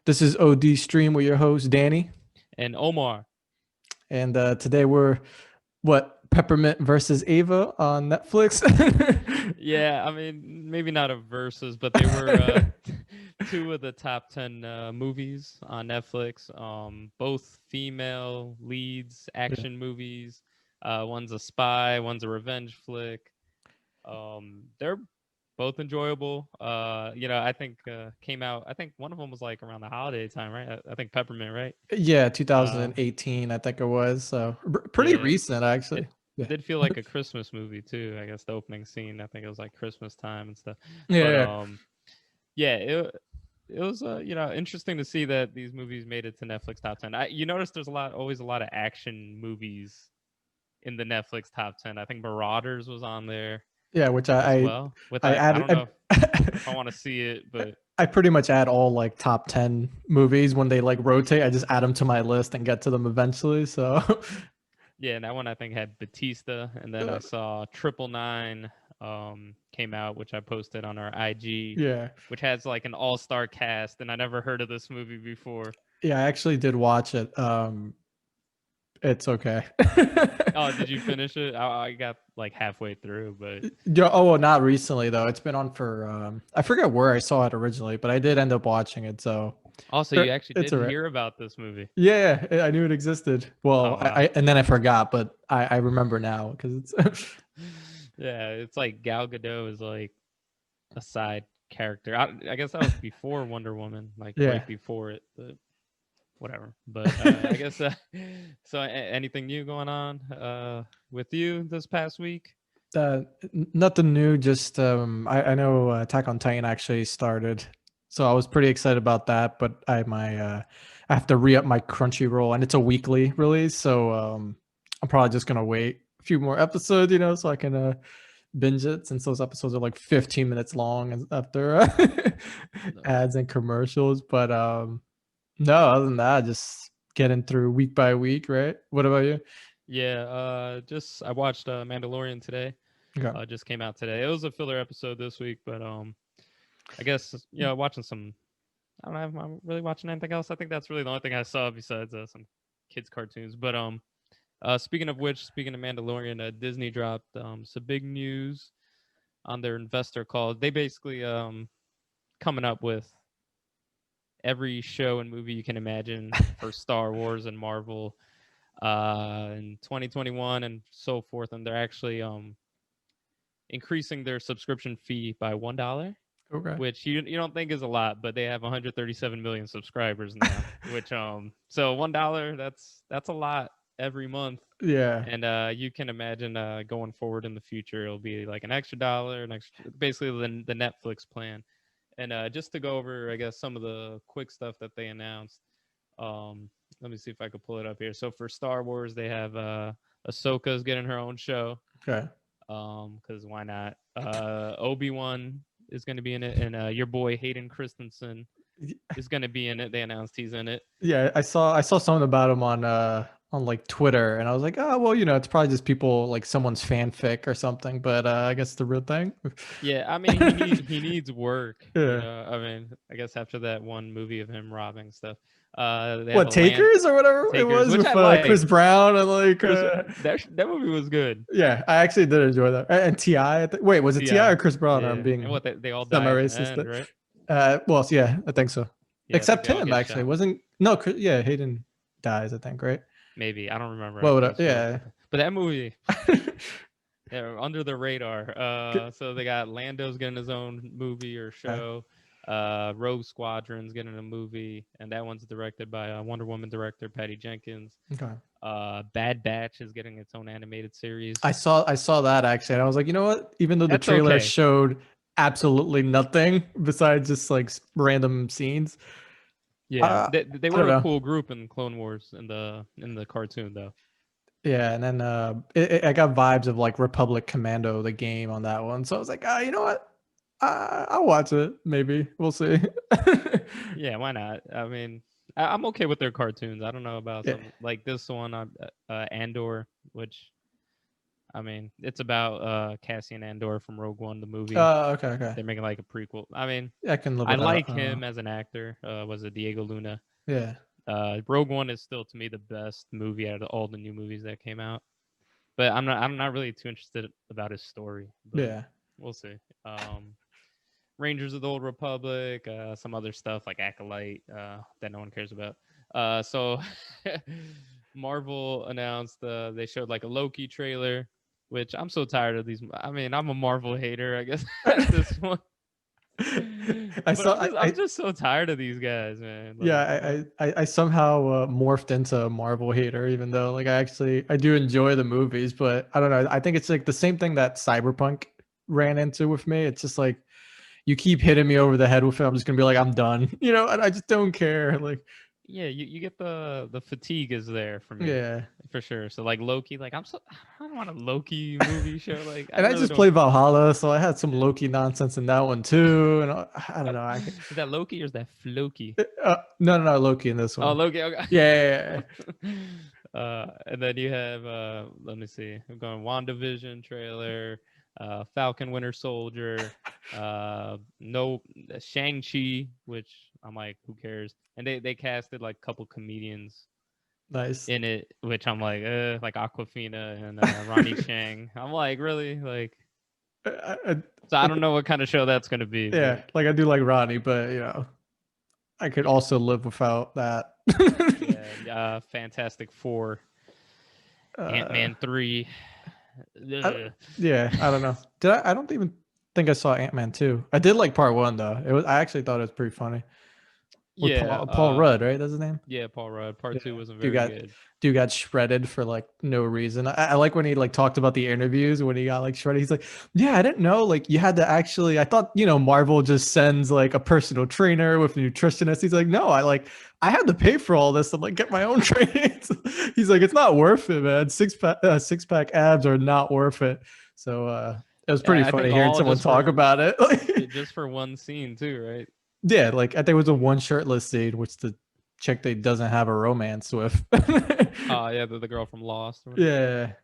This is OD Stream with your host, Danny. And Omar. And today we're Peppermint versus Ava on Netflix. Yeah, I mean, maybe not a versus, but they were two of the top 10 movies on Netflix. Both female leads, Yeah. action movies. One's a spy, one's a revenge flick. They're both enjoyable. I think came out. I think one of them was like around the holiday time, right? I think Peppermint, right? Yeah, Uh, 2018, I think it was. So pretty yeah, recent, it actually. Yeah. did feel like a Christmas movie too. I guess the opening scene, I think it was like Christmas time and stuff. But Yeah. yeah, it was interesting to see that these movies made it to Netflix top 10. You notice there's always a lot of action movies in the Netflix top 10. I think Marauders was on there Yeah, which as well. With I I added. don't know if I want to see it, but I pretty much add all like top 10 movies when they like rotate. I just add them to my list and get to them eventually. So yeah, and that one I think had Batista, and then I saw Triple Nine came out, which I posted on our IG, yeah. which has like an all-star cast, and I never heard of this movie before. Yeah, I actually did watch it. It's okay. Oh, did you finish it? I got like halfway through, but Yeah, oh, well, not recently though. It's been on for I forget where I saw it originally, but I did end up watching it, so also you actually it's did alright. hear about this movie. Yeah, I knew it existed. Oh Well, wow. I and then I forgot, but I remember now because it's Yeah, it's like Gal Gadot is like a side character. I guess that was before Wonder Woman, like yeah. right before it, but whatever. But I guess so. Anything new going on with you this past week? Nothing new. Just I know Attack on Titan actually started, so I was pretty excited about that. But I have to re up my Crunchyroll, and it's a weekly release, so I'm probably just gonna wait a few more episodes, so I can binge it since those episodes are like 15 minutes long after No. ads and commercials. But no, other than that, just getting through week by week, right? What about you? Yeah, just I watched Mandalorian today. Okay. Just came out today. It was a filler episode this week, but I guess watching some. I don't know if I'm really watching anything else. I think that's really the only thing I saw besides some kids cartoons. But speaking of which, speaking of Mandalorian, Disney dropped some big news on their investor call. They basically coming up with every show and movie you can imagine for Star Wars and Marvel in 2021 and so forth, and they're actually increasing their subscription fee by $1, Okay. which you don't think is a lot, but they have 137 million subscribers now. Which so $1 that's a lot every month. Yeah. And you can imagine going forward in the future, it'll be like an extra dollar, basically the Netflix plan. And just to go over, I guess, some of the quick stuff that they announced. Let me see if I could pull it up here. So for Star Wars, they have Ahsoka's getting her own show. Okay. Because why not? Obi-Wan is going to be in it, and your boy Hayden Christensen is going to be in it. They announced he's in it. Yeah, I saw something about him on like Twitter, and I was like, oh well, it's probably just people like someone's fanfic or something, but I guess the real thing. Yeah, I mean he needs work. Yeah. I mean, I guess after that one movie of him robbing stuff, they have What a land Takers or whatever it takers, was which with I Chris liked. Brown and like Chris, that movie was good. yeah, I actually did enjoy that. And Ti, wait, was it Ti Ti, or Chris Brown? Or I'm yeah, and being what they all die at the semi-racist. end, right? Well, yeah, I think so. Yeah, I think Except they all him, get actually, shot. wasn't no, yeah, Hayden dies, I think, right? Maybe I don't remember. I Well, couldn't swear, yeah. but that movie, they're under the radar. So they got Lando's getting his own movie or Okay. show. Rogue Squadron's getting a movie, and that one's directed by Wonder Woman director Patty Jenkins. Okay. Bad Batch is getting its own animated series. I saw that actually, and I was like, you know what? Even though the That's trailer okay. showed absolutely nothing besides just like random scenes, Yeah, they I don't were a know. cool group in Clone Wars in the cartoon though. Yeah, and then I got vibes of like Republic Commando, the game on that one. So I was like, you know what? I'll watch it. Maybe we'll see. Yeah, why not? I mean, I'm okay with their cartoons. I don't know about Yeah, some like this one, Andor, which I mean, it's about Cassian Andor from Rogue One, the movie. Okay, okay. They're making like a prequel. I mean, I can look I that up. like him as an actor. Was it Diego Luna? Yeah, Rogue One is still to me the best movie out of all the new movies that came out. But I'm not really too interested about his story. But yeah. we'll see. Um, Rangers of the Old Republic, some other stuff like Acolyte that no one cares about. So Marvel announced they showed like a Loki trailer, which I'm so tired of these. I mean, I'm a Marvel hater, I guess at this point. I But saw. I'm just so tired of these guys, man. Like, Yeah, I somehow morphed into a Marvel hater, even though like I do enjoy the movies, but I don't know. I think it's like the same thing that Cyberpunk ran into with me. It's just like you keep hitting me over the head with it. I'm just gonna be like, I'm done. And I just don't care. Like, yeah, you get the fatigue is there for me, yeah. for sure. So like Loki, like I don't want a Loki movie show. Like I And I really just don't. played Valhalla, so I had some Loki nonsense in that one too. And I don't know. Is that Loki or is that Floki? No, no, no, Loki in this Oh, one. Loki. Okay. Yeah, yeah, And then you have let me see. I'm going WandaVision trailer, Falcon Winter Soldier, no Shang-Chi, which I'm like, who cares? And they casted like a couple comedians nice. in it, which I'm like Aquafina and Ronnie Chang. I'm like, really? Like, so I Like, don't know what kind of show that's gonna be, yeah, but like I do like Ronnie, but I could yeah, also live without that. yeah, Fantastic Four, Ant uh, Man 3. I, Ugh. yeah, I don't know. I don't even think I saw Ant-Man 2. I did like part 1 though. I actually thought it was pretty funny. With Yeah, Paul Rudd, right? That's his name. yeah, Paul Rudd. Part Yeah. two wasn't Dude very got good. dude got shredded for like no reason. I like when he like talked about the interviews when he got like shredded. He's like, yeah, I didn't know like you had to actually. I thought Marvel just sends like a personal trainer with a nutritionist. He's like, no, I had to pay for all this and like get my own training. He's like, it's not worth it, man. Six pack abs are not worth it. So it was pretty I funny think hearing all someone just talk for about it. just for one scene too, right? Yeah, like I think it was a one shirtless scene, which the chick they doesn't have a romance with. Oh yeah, the girl from Lost or whatever.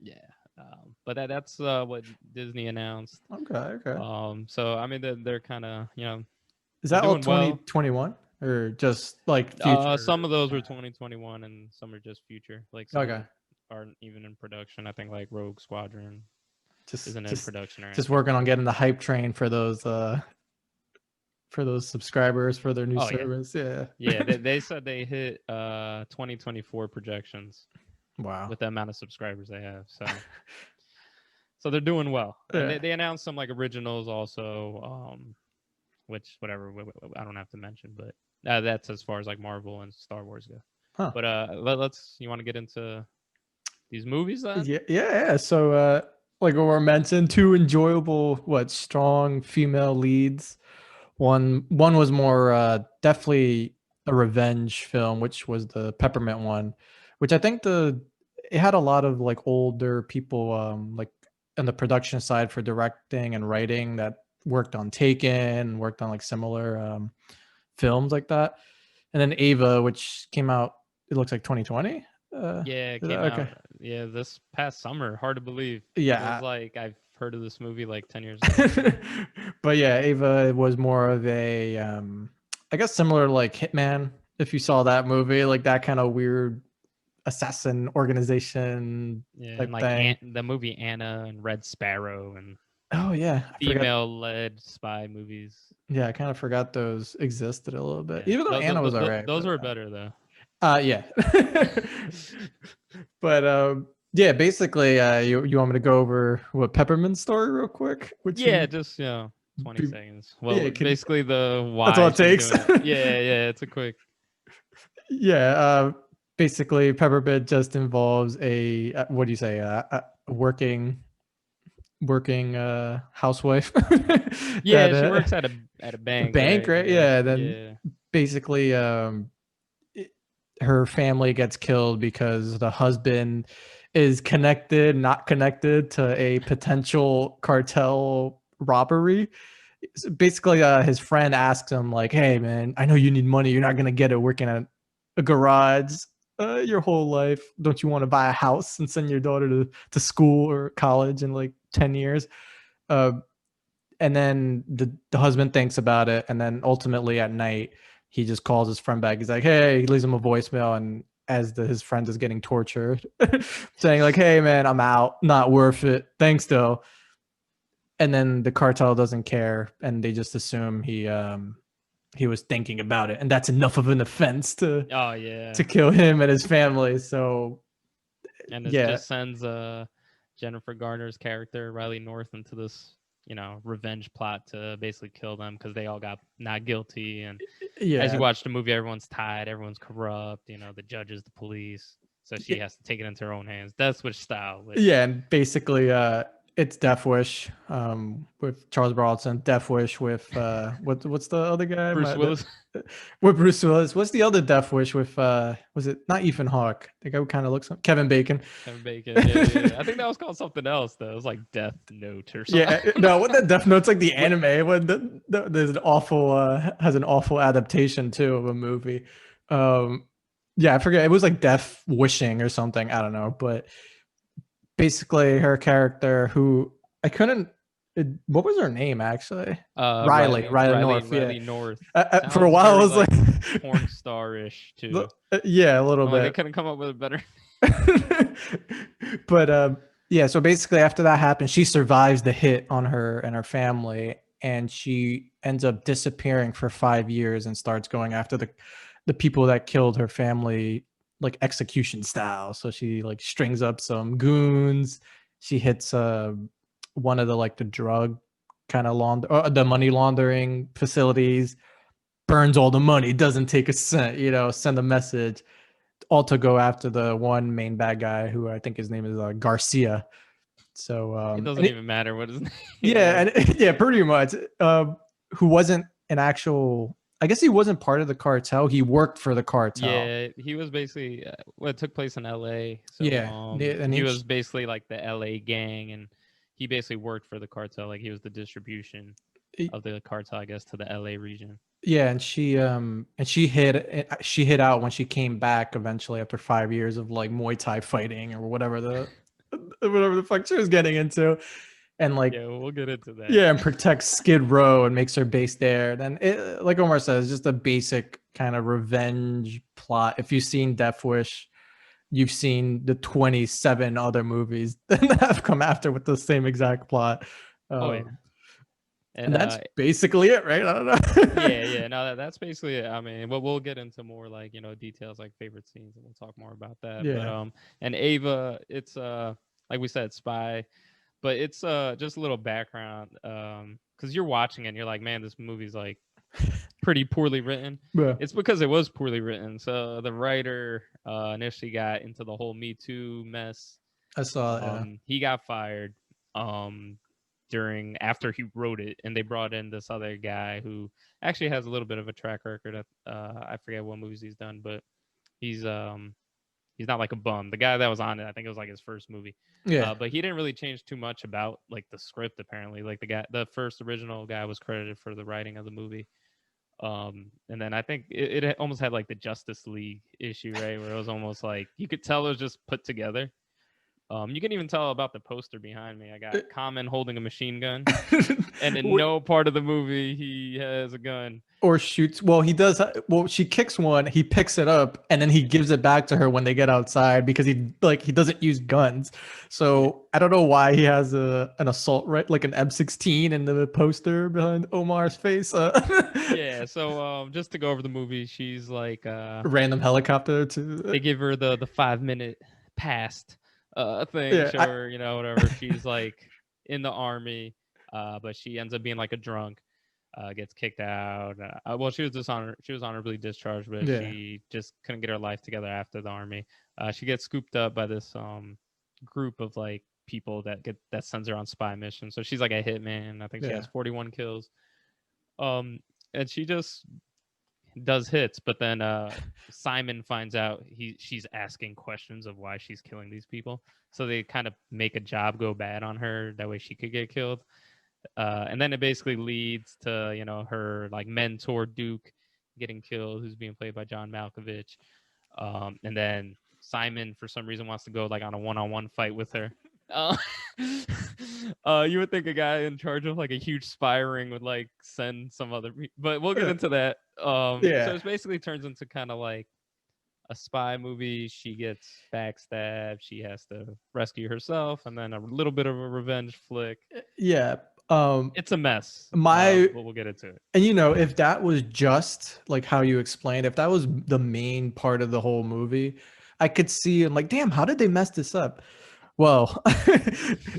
Yeah. Yeah, but that's what Disney announced. Okay. Okay. So I mean they're kind of Is they're that all doing well. 2021 or just like future? Some of those were 2021 and some are just future. Like Okay. some aren't even in production. I think like Rogue Squadron Just isn't in just production or just anything. working on getting the hype train for those subscribers for their new Oh yeah, service. Yeah. yeah. They said they hit 2024 projections Wow. with the amount of subscribers they have. So they're doing well, and Yeah. they announced some like originals also, which whatever I don't have to mention, but that's as far as like Marvel and Star Wars go. Huh. But let's you want to get into these movies then? Yeah. Yeah. So like we were mentioned, two enjoyable, strong female leads. One was more definitely a revenge film, which was the Peppermint one, which I think it had a lot of like older people like in the production side for directing and writing that worked on Taken, worked on like similar films like that. And then Ava, which came out, it looks like 2020. Yeah, it Is that came okay? out this past summer. Hard to believe. Feels Yeah. like I've heard of this movie like 10 years ago. But yeah, Ava was more of a I guess similar to like Hitman, if you saw that movie, like that kind of weird assassin organization Yeah, and type like thing. the movie Anna and Red Sparrow and Oh yeah, I forgot. female-led spy movies. Yeah, I kind of forgot those existed a little bit. Yeah, Even though Anna was alright, those but were better though. yeah. But yeah, basically you want me to go over what Peppermint story real quick? Which Yeah, you just 20 be, seconds. yeah, Well, can basically the that's all why it she's takes. doing it. Yeah, yeah, it's a quick. Yeah, basically, Pepperbit just involves a what do you say, a working housewife Yeah, that she works at a a bank, bank, right? I right? Yeah, guess. then Yeah. basically, her family gets killed because the husband is connected, not connected to a potential cartel robbery. So basically, his friend asks him like, "Hey, man, I know you need money. You're not gonna get it working at a garage. your whole life. Don't you want to buy a house and send your daughter to school or college in like 10 years? Uh, and then the husband thinks about it, and then ultimately at night he just calls his friend back. He's like, hey, he leaves him a voicemail, and as his friend is getting tortured, saying like, hey man, I'm out, not worth it, thanks though. And then the cartel doesn't care, and they just assume he was thinking about it, and that's enough of an offense Oh yeah, to kill him and his family. So and it yeah, just sends Jennifer Garner's character Riley North into this revenge plot to basically kill them because they all got not guilty. And as you yeah, watch the movie, everyone's tied, everyone's corrupt. The judges, the police. So she yeah, has to take it into her own hands. Death Wish style. Which yeah, and basically, it's Death Wish, with Charles Bronson, Death Wish with what's the other guy? Bruce Willis. With Bruce Willis. What's the other Death Wish with? Was it not Ethan Hawke? The guy who kind of looks like Kevin Bacon. Kevin Bacon. Yeah. I think that was called something else though. It was like Death Note or something. Yeah, no, what the Death Note's like the What- anime when there's an awful has an awful adaptation too of a movie. Um, yeah, I forget. It was like Death Wishing or something. I don't know, but basically her character who I couldn't. What was her name actually? Riley North. Yeah, Riley North. for a Sounds while I very was like, like porn star-ish too. yeah, a little I'm like they bit. couldn't come up with a better. But yeah, so basically after that happens, she survives the hit on her and her family, and she ends up disappearing for 5 years and starts going after the people that killed her family, like execution style. So she like strings up some goons. She hits one of the like the drug kind of the money laundering facilities, burns all the money, doesn't take a cent, send a message, all to go after the one main bad guy who I think his name is Garcia. So It doesn't and even matter what his name yeah, is. and yeah, pretty much. Who wasn't an actual? I guess he wasn't part of the cartel. He worked for the cartel. Yeah, he was basically what took place in L.A. So Yeah, and he was basically like the L.A. gang, and he basically worked for the cartel. Like he was the distribution of the cartel, I guess, to the L.A. region. yeah, and she hit out when she came back eventually after 5 years of like Muay Thai fighting or whatever the fuck she was getting into, and like Yeah, we'll get into that. yeah, and protects Skid Row and makes her base there. Then, like Omar says, just a basic kind of revenge plot. If you've seen Death Wish, you've seen the 27 other movies that have come after with the same exact plot. Oh yeah, Um, and and that's basically it, right? I don't know. yeah. No, that's basically it. I mean, we'll get into more like details like favorite scenes, and we'll talk more about that. But Yeah. and Ava, it's like we said, spy, but it's just a little background because you're watching it and you're like, man, this movie's like pretty poorly written. Yeah. It's because it was poorly written. So the writer initially got into the whole Me Too mess. I saw it. Yeah. He got fired after he wrote it, and they brought in this other guy who actually has a little bit of a track record. I forget what movies he's done, but he's not like a bum. The guy that was on it, I think it was like his first movie. Yeah. But he didn't really change too much about like the script. Apparently, like the first original guy was credited for the writing of the movie. And then I think it almost had like the Justice League issue, right? Where it was almost like you could tell it was just put together. You can even tell about the poster behind me. I got Common holding a machine gun, and in no part of the movie he has a gun. Or shoots. Well, he does. Well, she kicks one. He picks it up, and then he gives it back to her when they get outside because he doesn't use guns. Yeah. So I don't know why he has an assault like an M16 in the poster behind Omar's face. Yeah. So just to go over the movie, she's like Random helicopter to. they give her the 5 minute past thing, Yeah, show her whatever. She's like in the army, but she ends up being like a drunk. Gets kicked out. Well, she was honorably discharged, but yeah, she just couldn't get her life together after the army. She gets scooped up by this group of like people that sends her on spy missions. So she's like a hitman. I think she yeah. has 41 kills. And she just does hits, but then Simon finds out she's asking questions of why she's killing these people. So they kind of make a job go bad on her. That way she could get killed. And then it basically leads to her like mentor Duke getting killed, who's being played by John Malkovich. And then Simon, for some reason, wants to go like on a one-on-one fight with her. Uh, you would think a guy in charge of like a huge spy ring would like send some other, but we'll get Uh, into that. So yeah. it basically turns into kind of like a spy movie. She gets backstabbed. She has to rescue herself, and then a little bit of a revenge flick. Yeah. It's a mess, My but we'll get into it. And you know, if that was just like how you explained, if that was the main part of the whole movie, I could see and like, damn, how did they mess this up? Well,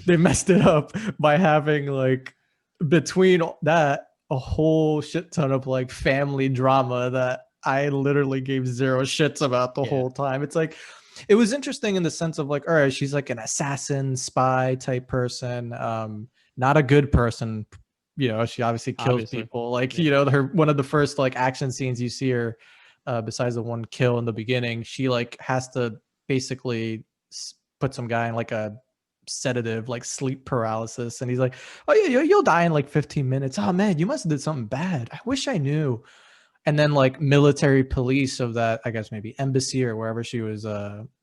they messed it up by having like between that a whole shit ton of like family drama that I literally gave zero shits about the Yeah, whole time. It's like it was interesting in the sense of like, all right, she's like an assassin, spy type person, not a good person. You know, she obviously kills obviously. people. Like, Yeah, you know, her one of the first like action scenes you see her, besides the one kill in the beginning, she like has to basically put some guy in like a sedative, like sleep paralysis, and he's like, "Oh yeah, you'll die in like 15 minutes." Oh man, you must have did something bad. I wish I knew. And then like military police of that, I guess maybe embassy or wherever she was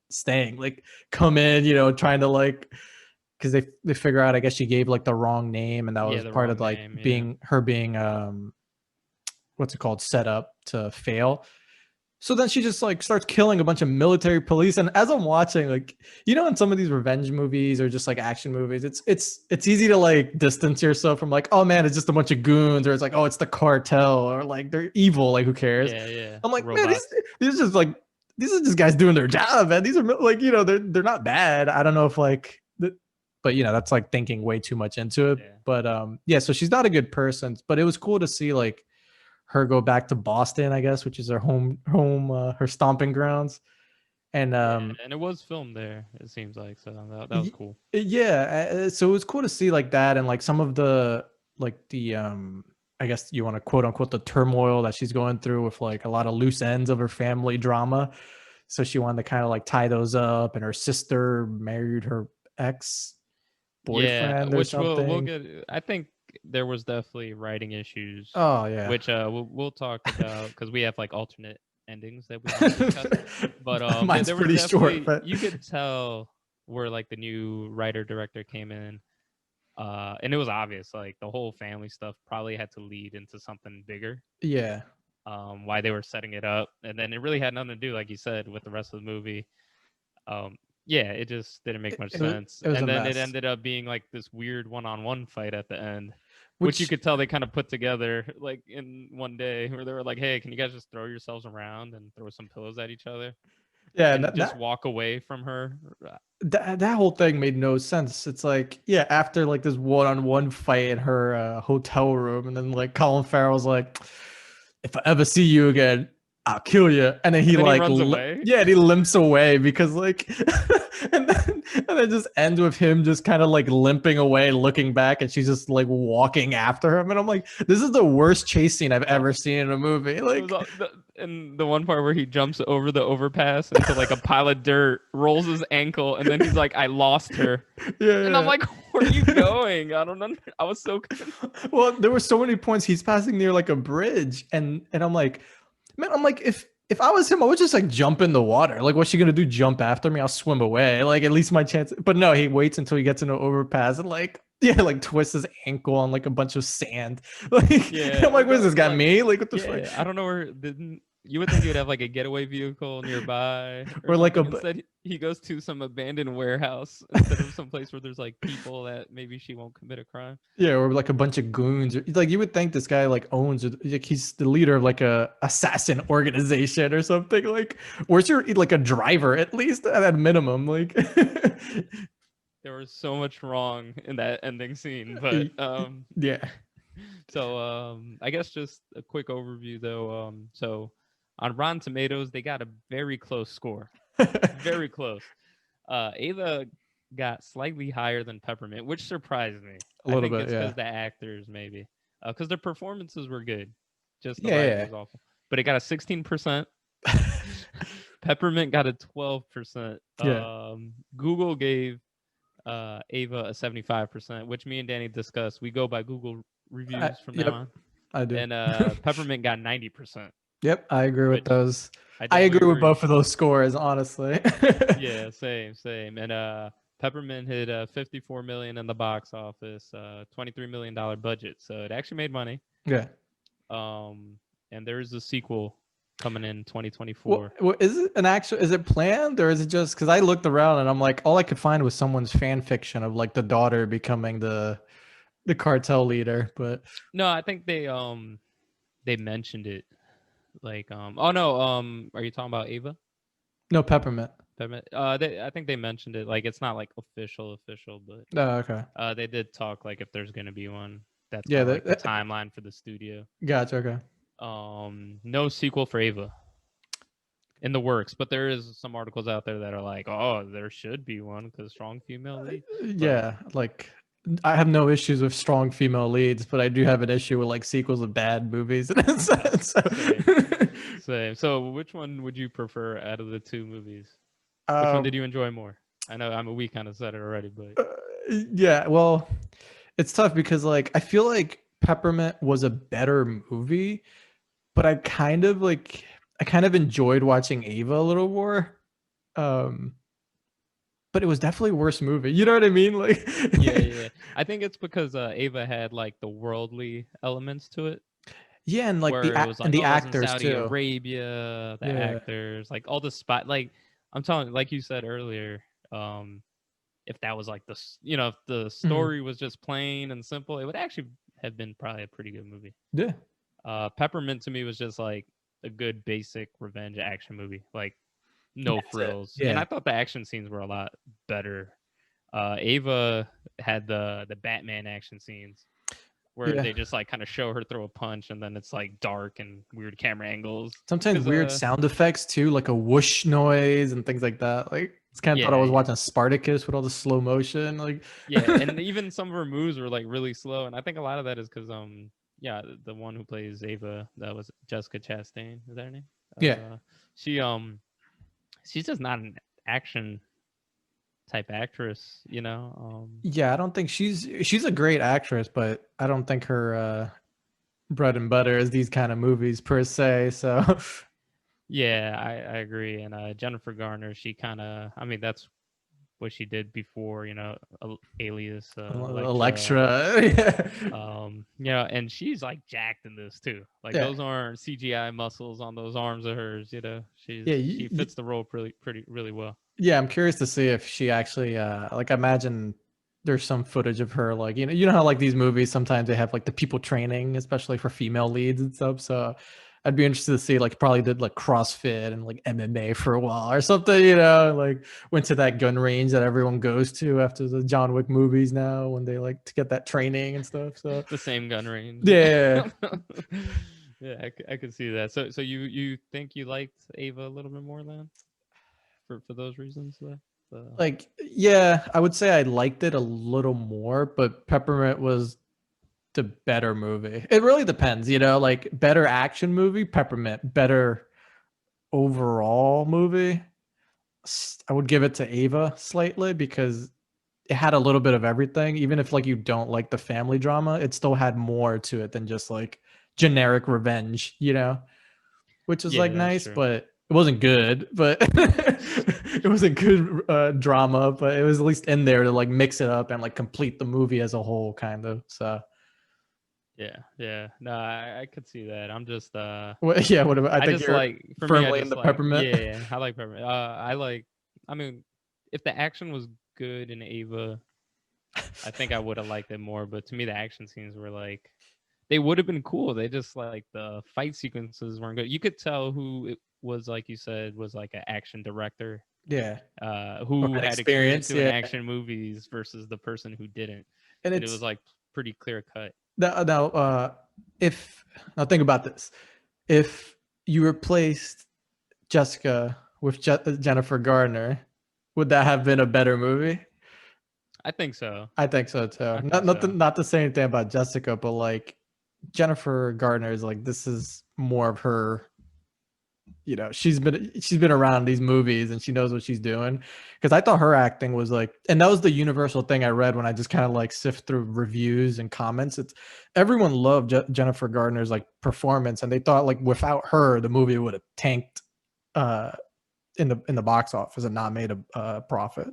staying, like come in, you know, trying to like because they figure out I guess she gave like the wrong name, and that yeah, was the part of wrong like name. Yeah, being her being what's it called, set up to fail. So then she just like starts killing a bunch of military police. And as I'm watching, like, you know, in some of these revenge movies or just like action movies, it's easy to like distance yourself from like, oh man, it's just a bunch of goons, or it's like, oh, it's the cartel, or like they're evil, like who cares? yeah, yeah. I'm like, man, Robots. these are just like these are just guys doing their job, man. These are like, you know, they're not bad. I don't know if like but you know, that's like thinking way too much into it. Yeah, But yeah, so she's not a good person, but it was cool to see like her go back to Boston, I guess, which is her her stomping grounds. And yeah, and it was filmed there. It seems like so that was cool. yeah, so it was cool to see like that, and like some of the like the I guess you want to quote unquote the turmoil that she's going through with like a lot of loose ends of her family drama. So she wanted to kind of like tie those up, and her sister married her ex Yeah, boyfriend or which we'll something. get. I think there was definitely writing issues, Oh yeah. which we'll talk about because we have like alternate endings that we want to discuss. But Mine's there was pretty short, definitely but you could tell where like the new writer director came in, and it was obvious like the whole family stuff probably had to lead into something bigger. yeah. Why they were setting it up, and then it really had nothing to do, like you said, with the rest of the movie. Um, yeah, it just didn't make much sense. It was a And then it mess. ended up being like this weird one-on-one fight at the end, which you Which could tell they kind of put together like in one day, where they were like, "Hey, can you guys just throw yourselves around and throw some pillows at each other yeah, and just walk away from her?" that whole thing made no sense. It's like, yeah, after like this one-on-one fight in her hotel room, and then like Colin Farrell's like, "If I ever see you again, I'll kill you," and then he And then he like, runs away. yeah, and he limps away because like, and then just ends with him just kind of like limping away, looking back, and she's just like walking after him, and I'm like, this is the worst chase scene I've Oh, ever seen in a movie. it was Like, all, and the one part where he jumps over the overpass into like a pile of dirt, rolls his ankle, and then he's like, "I lost her," and I'm yeah. like, "Where are you going?" I don't know. I was so confused. Well, there were so many points he's passing near like a bridge, and I'm like, man, I'm like, if I was him, I would just like jump in the water. Like, what's she gonna do? Jump after me? I'll swim away. Like, at least my chance. But no, he waits until he gets in an overpass and like, yeah, like twists his ankle on like a bunch of sand. Like, Yeah, I'm like, what is the this guy? like Me? Like, what the fuck? yeah, I don't know where didn't you would think you would have like a getaway vehicle nearby or Or like something. a Instead, he goes to some abandoned warehouse instead of some place where there's like people that maybe she won't commit a crime. yeah, or like a bunch of goons. Like you would think this guy like owns, like he's the leader of like a assassin organization or something. Like, where's your like a driver at least at a minimum? Like, There was so much wrong in that ending scene, but yeah. so I guess just a quick overview though. So on Rotten Tomatoes, they got a very close score, very close. Ava got slightly higher than Peppermint, which surprised me. A I little think bit, it's yeah. because the actors maybe, because their performances were good, just the writing Yeah, was awful. But it got a 16%. Peppermint got a 12%. yeah. Google gave Ava a 75%, which me and Danny discussed. We go by Google reviews from now Yep, on. I do. And Peppermint got 90%. Yep, I agree with which those. I I definitely agree with agree. both of those scores, honestly. Yeah, same. And Peppermint hit 54 million in the box office, $23 million budget, so it actually made money. Yeah. Um, and there is a sequel coming in Well, 2024. is it an actual? Is it planned or is it just because I looked around and I'm like, all I could find was someone's fan fiction of like the daughter becoming the cartel leader. But No, I think they mentioned it. Like oh no, are you talking about Ava? no, Peppermint. I think they mentioned it. Like it's not like official, but Oh, okay. they did talk like if there's gonna be one. That's Yeah, kind of like the timeline for the studio. gotcha. Okay. No sequel for Ava in the works, but there is some articles out there that are like, oh, there should be one because strong female lead. But Yeah, like I have no issues with strong female leads, but I do have an issue with like sequels of bad movies. In a sense. same, same. So, which one would you prefer out of the two movies? Which one did um, you enjoy more? I know we kind of said it already, but uh, yeah, well, it's tough because like I feel like Peppermint was a better movie, but I kind of enjoyed watching Ava a little more. Um, but it was definitely a worse movie. You know what I mean? Like, yeah. I think it's because Ava had like the worldly elements to it, yeah, and like where it was and like, the oh, that's in actors Saudi too. Arabia, the Yeah. actors, like all the spot. Like I'm telling you, like you said earlier, if that was like if the Mhm. story was just plain and simple, it would actually have been probably a pretty good movie. Yeah. Peppermint to me was just like a good basic revenge action movie, like no That's it. frills. And Yeah. I thought the action scenes were a lot better. Ava had the Batman action scenes where Yeah. they just like kind of show her throw a punch and then it's like dark and weird camera angles. Sometimes Because weird sound effects too, like a whoosh noise and things like that. Like it's kind of thought I yeah, was yeah, watching Spartacus with all the slow motion. Like, yeah, and even some of her moves were like really slow, and I think a lot of that is because yeah, the one who plays Ava, that was Jessica Chastain, is that her name? yeah, She she's just not an action type actress, you know. yeah. I don't think she's a great actress, but I don't think her bread and butter is these kind of movies per se. So Yeah, I agree. And Jennifer Garner, she kind of, I mean, that's what she did before, Alias, Electra. Electra, yeah, Yeah, and she's like jacked in this too. Like yeah, those aren't CGI muscles on those arms of hers. yeah. She fits the role pretty really well. Yeah, I'm curious to see if she actually like I imagine there's some footage of her like you know how like these movies sometimes they have like the people training especially for female leads and stuff. So I'd be interested to see like probably did like CrossFit and like MMA for a while or something, like went to that gun range that everyone goes to after the John Wick movies now when they like to get that training and stuff. So The same gun range. yeah. Yeah, I could see that. So you think you liked Ava a little bit more then for those reasons? Like yeah, I would say I liked it a little more, but Peppermint was the better movie. It really depends, like better action movie, Peppermint, better overall movie. I would give it to Ava slightly because it had a little bit of everything. Even if like you don't like the family drama, it still had more to it than just like generic revenge, which was like Yeah, that's nice, true. but it wasn't good. But it wasn't good drama, but it was at least in there to like mix it up and like complete the movie as a whole, kind of. So Yeah. No, I could see that. I'm just yeah, what about? I I think just you're like for me, I firmly in just the like peppermint. yeah, I like Peppermint. I mean, if the action was good in Ava, I think I would have liked it more. But to me, the action scenes were like they would have been cool. They just like the fight sequences weren't good. You could tell who it was, like you said, was like an action director Yeah, or who had had experience experience. doing Yeah, action movies versus the person who didn't, and and it was it's like pretty clear cut. now. If now think about this, if you replaced Jessica with Jennifer Gardner, would that have been a better movie? I think so. I think so too. I Not think not the, so. not the same thing about Jessica, but like Jennifer Gardner is like this is more of her you know, she's been around these movies and she knows what she's doing. Because I thought her acting was like, and that was the universal thing I read when I just kind of like sift through reviews and comments. It's everyone loved Jennifer Gardner's like performance, and they thought like without her the movie would have tanked uh in the box office and not made a profit.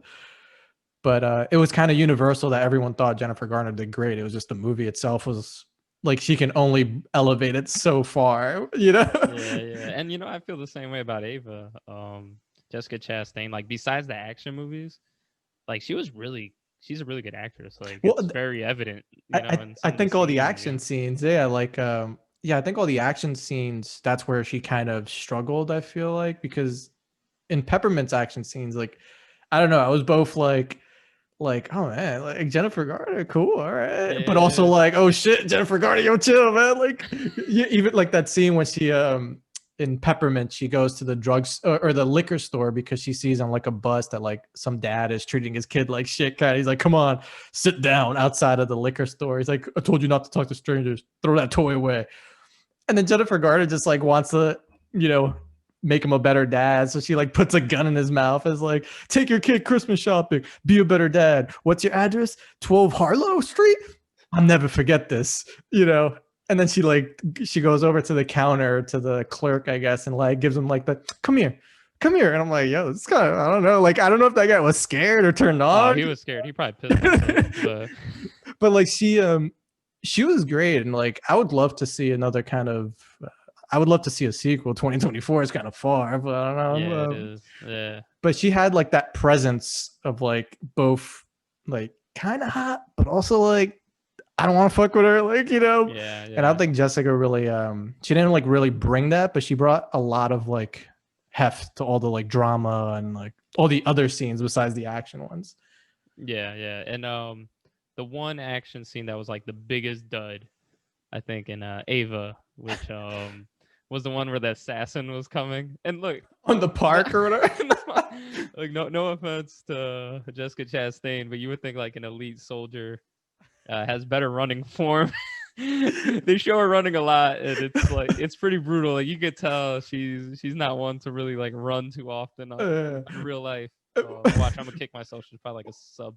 But it was kind of universal that everyone thought Jennifer Garner did great. It was just the movie itself was like she can only elevate it so far, you know. Yeah, yeah. And I feel the same way about Ava. Jessica Chastain, like besides the action movies, like she's a really good actress. Like Well, it's very evident, I in I some of the think all the scenes, action scenes, yeah, like yeah, I think all the action scenes, that's where she kind of struggled, I feel like, because in Peppermint's action scenes, like I don't know, I was both like, oh man, like Jennifer Garner, cool, all right, but also Yeah. like, oh shit, Jennifer Garner, yo, chill, man. Like, even like that scene when she in Peppermint, she goes to the drugs or the liquor store because she sees on like a bus that like some dad is treating his kid like shit. Kind, he's like, come on, sit down outside of the liquor store. He's like, I told you not to talk to strangers. Throw that toy away. And then Jennifer Garner just like wants to, you know, make him a better dad. So she like puts a gun in his mouth as like, take your kid Christmas shopping, be a better dad. What's your address? 12 Harlow Street? I'll never forget this, you know. And then she goes over to the counter to the clerk, I guess, and like gives him like the come here. Come here. And I'm like, yo, this kind of, I don't know. Like, I don't know if that guy was scared or turned Oh, on. he was scared. He probably pissed himself. But But like she was great, and like I would love to see another kind of I would love to see a sequel. 2024 is kind of far, but I don't yeah, know. it is. Yeah. But she had like that presence of like both like kind of hot, but also like I don't want to fuck with her, like, you know. Yeah, And I yeah. don't think Jessica really she didn't like really bring that, but she brought a lot of like heft to all the like drama and like all the other scenes besides the action ones. Yeah, yeah. And the one action scene that was like the biggest dud, I think, in Ava, which was the one where the assassin was coming. And look, On the park or whatever. like no offense to Jessica Chastain, but you would think like an elite soldier has better running form. They show her running a lot, and it's like it's pretty brutal. Like you could tell she's not one to really like run too often on real life. Watch, I'm gonna kick myself. She's probably like a sub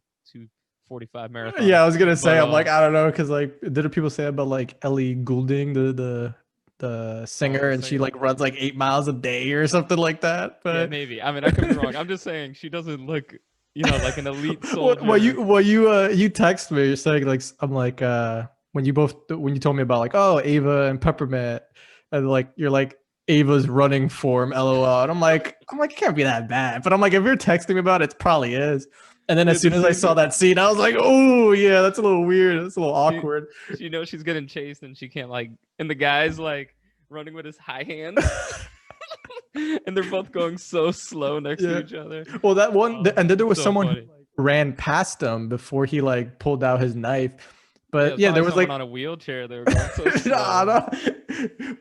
2:45 marathoner. Yeah, I was gonna say, But I'm like, I don't know, because like, did people say about like Ellie Goulding, the oh, singer, the and she singer. like runs like 8 miles a day or something like that? Yeah, But maybe. I mean, I could be wrong. I'm just saying she doesn't look, like an elite soldier. you text me, you're saying like I'm like when you told me about like, oh, Ava and Peppermint, and like you're like Ava's running form, lol, and I'm like it can't be that bad, but I'm like if you're texting me about it, it probably is. And then Yeah, as soon as I saw that scene, I was like, oh yeah, that's a little weird, that's a little she, awkward. she knows she's getting chased and she can't like, and the guy's like running with his high hands. And they're both going so slow next to Yeah. each other. Well, that one, and then there was So someone funny. who like, ran past him before he like pulled out his knife. Yeah, But yeah, there was someone like on a wheelchair. They were going so slow. Nah, nah.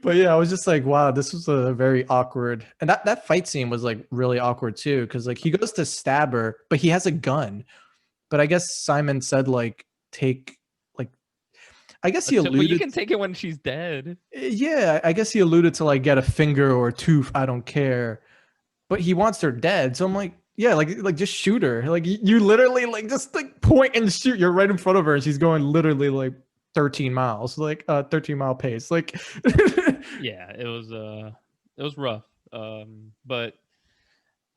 But yeah, I was just like, wow, this was a very awkward, and that fight scene was like really awkward too, because like he goes to stab her, but he has a gun. But I guess Simon said like take like I guess he But you alluded. can take it when she's dead. Yeah, I guess he alluded to like get a finger or a tooth. I don't care, but he wants her dead. So I'm like, yeah, like just shoot her. Like you literally like just like point and shoot. You're right in front of her, and she's going literally like 13 miles, like 13-mile pace. Like Yeah, it was rough. But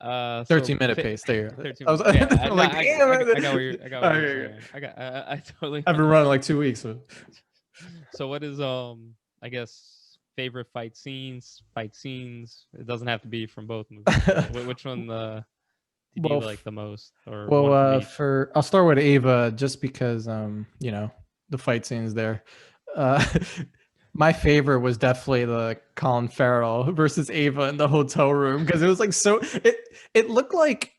13-minute pace there. 13 I was minutes. Yeah, I'm like, damn I it. got what you're saying. I totally. I've been running like 2 weeks. So what is I guess favorite fight scenes? Fight scenes. It doesn't have to be from both movies. Which one did you like the most? Or one from each? I'll start with Ava just because you know, the fight scenes there. Uh my favorite was definitely the Colin Farrell versus Ava in the hotel room, because it was like so it looked like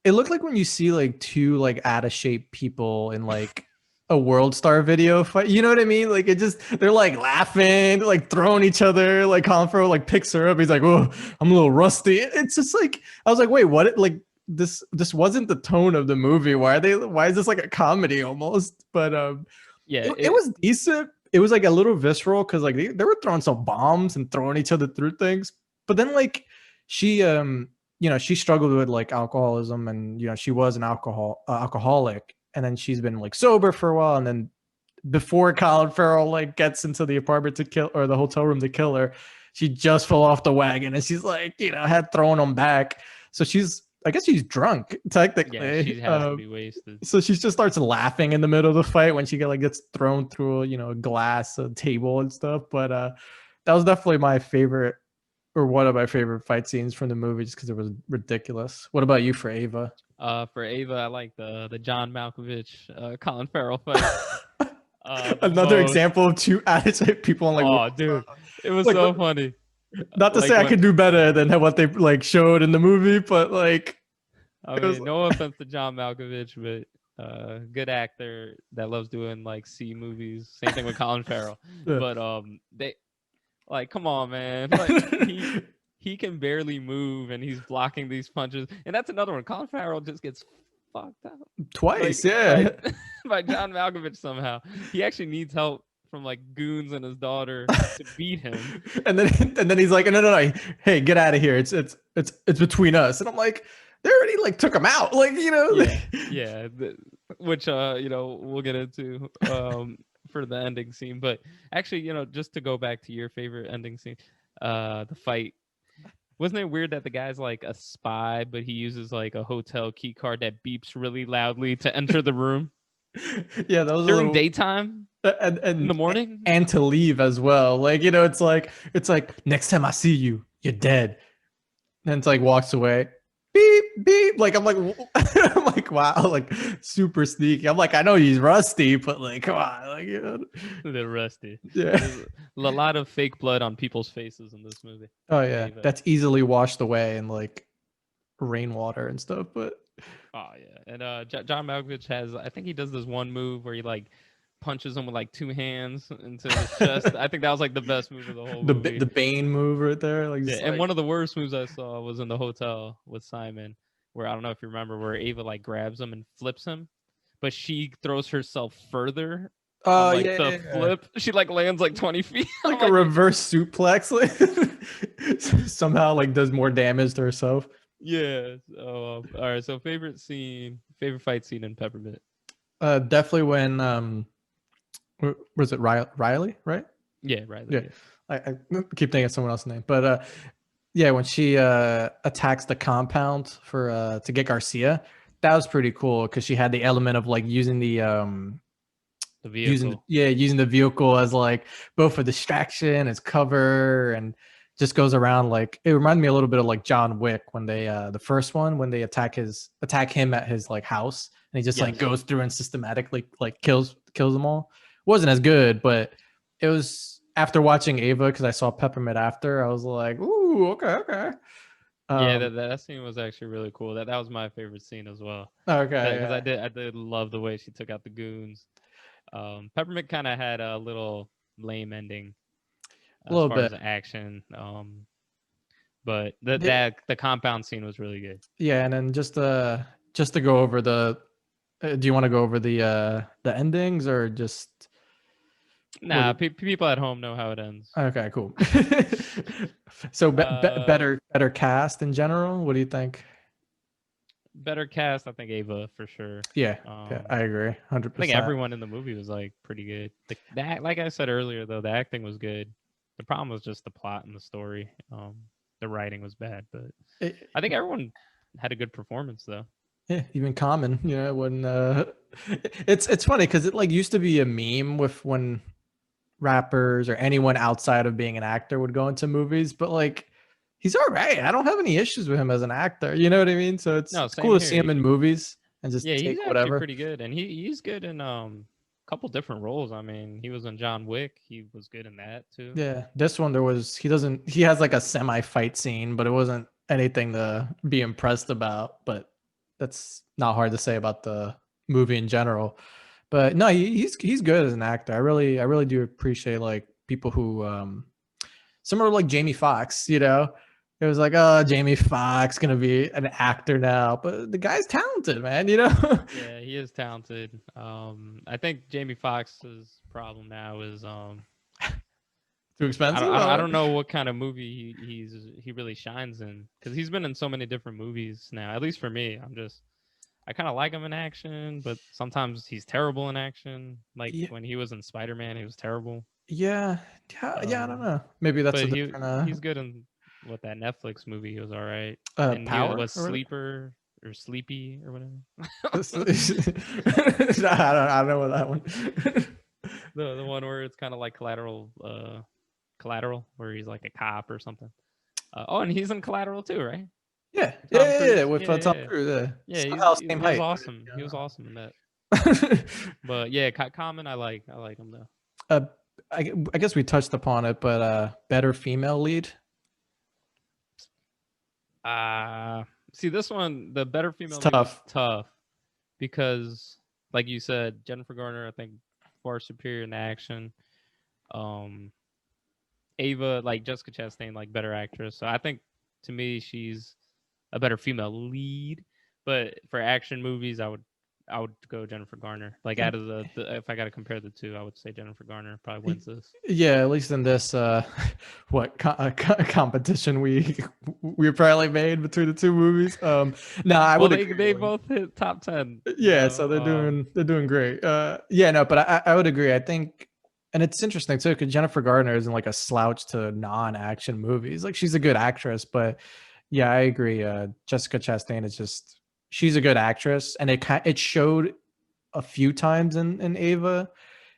when you see like two like out of shape people in like a World Star video fight. You know what I mean? Like it just they're like laughing, they're like throwing each other. Like Colin Farrell like picks her up. He's like, "Oh, I'm a little rusty." It's just like I was like, "Wait, what?" Like this wasn't the tone of the movie. Why is this like a comedy almost? But Yeah, it was decent. It was like a little visceral because like they were throwing some bombs and throwing each other through things. but then like she she struggled with like alcoholism, and she was an alcoholic, and then she's been like sober for a while, and then before Colin Farrell like gets into the apartment to kill, or the hotel room to kill her, she just fell off the wagon, and she's like had thrown him back. So I guess she's drunk Yeah, technically. she has to be wasted. So she just starts laughing in the middle of the fight when she like gets thrown through a glass a table and stuff. But that was definitely my favorite, or one of my favorite fight scenes from the movie, just because it was ridiculous. What about you for Ava? For Ava, I like the John Malkovich, Colin Farrell fight. The Another most. example of two attitude people on Oh, dude, it was like so funny. not to say Like I when could do better than what they like showed in the movie, but like I it was mean, no offense to John Malkovich, but good actor that loves doing like C movies. Same thing with Colin Farrell. yeah. But they like, come on, man. Like he can barely move and he's blocking these punches. And that's another one. Colin Farrell just gets fucked up. Twice, Like yeah. by John Malkovich somehow. He actually needs help from like goons and his daughter to beat him. and then he's like, no, hey, get out of here. It's between us. And I'm like, they already like took him out. Like, Yeah, yeah. Which we'll get into for the ending scene. But actually, just to go back to your favorite ending scene, the fight. Wasn't it weird that the guy's like a spy, but he uses like a hotel key card that beeps really loudly to enter the room yeah, that was a during little daytime and in the and morning? and to leave as well. Like, it's like next time I see you, you're dead. And it's like walks away. Beep beep. Like I'm like I'm like, wow, like super sneaky. I'm like, I know he's rusty, but like come on, like They're rusty. yeah. There's a lot of fake blood on people's faces in this movie. Oh In yeah, Ava. that's easily washed away in like rainwater and stuff. But Oh yeah, and John Malkovich has. I think he does this one move where he like punches him with like two hands into his chest. I think that was like the best move of the whole movie. the Bane move right there, like Yeah, just and like one of the worst moves I saw was in the hotel with Simon, where I don't know if you remember, where Ava like grabs him and flips him, but she throws herself further on oh like yeah, the yeah, yeah. flip. She like lands like 20 feet. I'm Like a like, reverse suplex, like somehow like does more damage to herself. yeah. So, all right. So favorite fight scene in Peppermint. Definitely when was it Riley, right? Yeah, Riley. Yeah, Yeah. I keep thinking of someone else's name, but yeah, when she attacks the compound for to get Garcia, that was pretty cool because she had the element of like using the The vehicle. using the vehicle as like both a distraction as cover, and just goes around. Like it reminded me a little bit of like John Wick when they the first one, when they attack him at his like house, and he just like Yes. goes through and systematically like kills them all. Wasn't as good, but it was after watching Ava, because I saw Peppermint after. I was like, ooh, okay. Yeah, um that scene was actually really cool. That was my favorite scene as well. okay, Because yeah, I did love the way she took out the goons. Peppermint kind of had a little lame ending a as little far bit. as action. But Yeah, the compound scene was really good. yeah, and then just to go over the do you want to go over the endings, or just what do Nah, people at home know how it ends. okay, cool. So Uh, better cast in general. What do you think? Better cast, I think Ava for sure. Yeah, yeah, Um, I agree, I think 100%. everyone in the movie was like pretty good. Like I said earlier, though, the acting was good. The problem was just the plot and the story. The writing was bad, but I think everyone had a good performance, though. Yeah, even Common, when it's funny because it like used to be a meme with when rappers or anyone outside of being an actor would go into movies, but like he's all right. I don't have any issues with him as an actor. You know what I mean? So it's No, it's cool same to here. see him in movies and just Yeah, he's take actually whatever. pretty good, and he's good in a couple different roles. I mean, he was in John Wick. He was good in that too. Yeah, this one he has like a semi fight scene, but it wasn't anything to be impressed about. But that's not hard to say about the movie in general. But no, he's good as an actor. I really do appreciate like people who similar like Jamie Foxx. It was like, oh, Jamie Foxx gonna be an actor now, but the guy's talented, man. Yeah, he is talented. I think Jamie Foxx's problem now is Too expensive? I don't know what kind of movie he really shines in, because he's been in so many different movies now. At least for me, I kind of like him in action, but sometimes he's terrible in action. Like Yeah, when he was in Spider-Man, he was terrible. yeah, yeah. I don't Um, know. Maybe that's a but different he's good in what that Netflix movie. He was all right, and he power was or whatever. Sleeper or Sleepy or whatever. I don't know what that one. The one where it's kind of like Collateral, where he's like a cop or something. Oh, and he's in Collateral too, right? Yeah, Tom yeah. Cruise. With Yeah, Tom yeah, Cruise. Yeah, yeah. somehow same He was height. awesome. He was awesome in that. But yeah, Common, I like him though. uh, I guess we touched upon it, but better female lead. Uh See, this one, the better It's female lead was tough. tough because, like you said, Jennifer Garner, I think, far superior in action. Um, Ava, like Jessica Chastain, like better actress. So I think, to me, she's a better female lead. But for action movies, I would go Jennifer Garner. Like out of the if I got to compare the two, I would say Jennifer Garner probably wins this. Yeah, at least in this competition we apparently made between the two movies. No, I Well, would agree. they Like, both hit top 10. You yeah, know, so they're doing great. Yeah, no, but I would agree. I think, and it's interesting too because Jennifer Gardner isn't like a slouch to non-action movies. Like she's a good actress, but yeah, I agree. Jessica Chastain is just she's a good actress, and it showed a few times in Ava.